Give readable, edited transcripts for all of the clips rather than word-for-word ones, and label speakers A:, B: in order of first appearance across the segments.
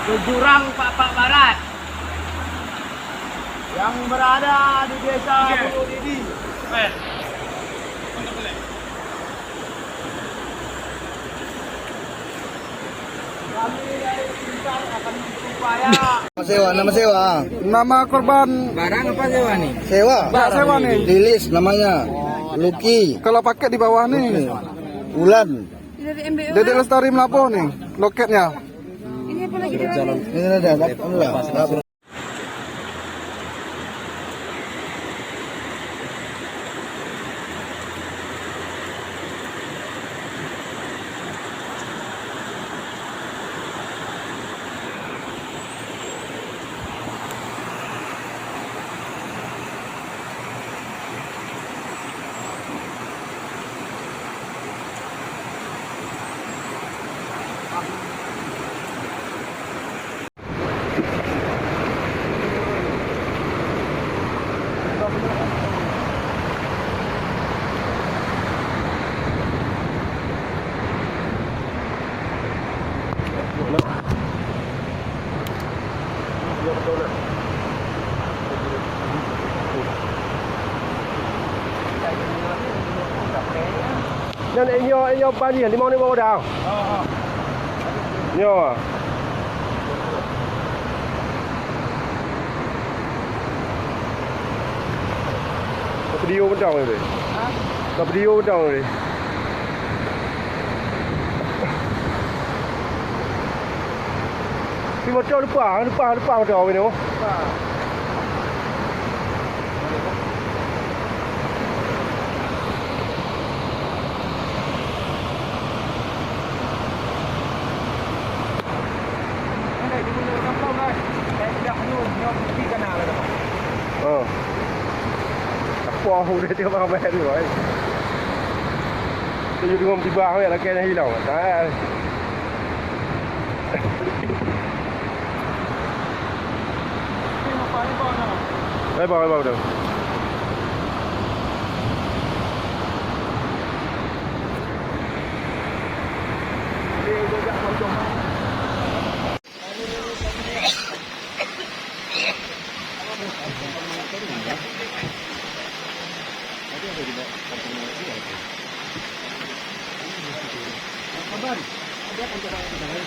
A: ke jurang Pak Barat yang berada di desa Bulu Didi. Kami dari Pintar akan berupaya.
B: Nama sewa.
C: Nama korban
A: Barang apa sewa nih?
B: Sewa.
C: Mbak sewa nih.
B: Dilis namanya. Luki.
C: Kalau pakai di bawah nih.
B: Ulan.
C: Dedek Lestari Melapo nih loketnya.
D: Ini apa lagi jalan?
B: Ini ada.
C: Nên anh bao nhiêu đi mong đi bao đào. Nhiều à. Video bên trong này đi. Tập video bên trong này đi. Khi mà cho nó phá vào trò vậy đúng không? Wow, udah dia makan banyak tu, boy. Saya juga tiba awak lagi dah hilang. Dah. Baik dah.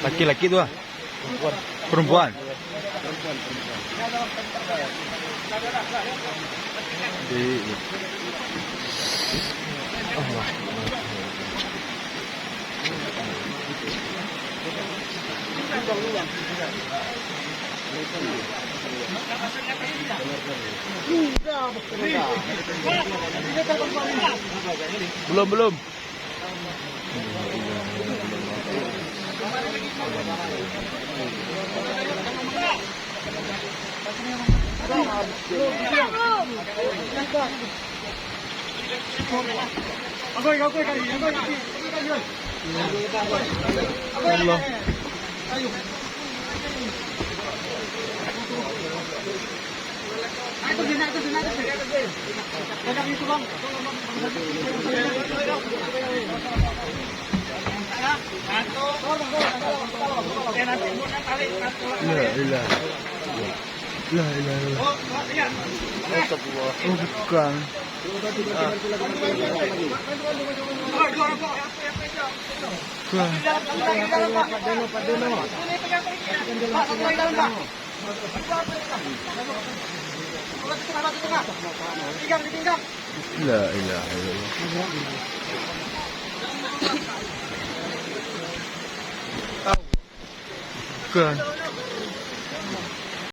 E: Laki-laki tu ah? Perempuan. Belum. Allah. La ilaha. Oh, bukan. La ilaha illallah. Bukan.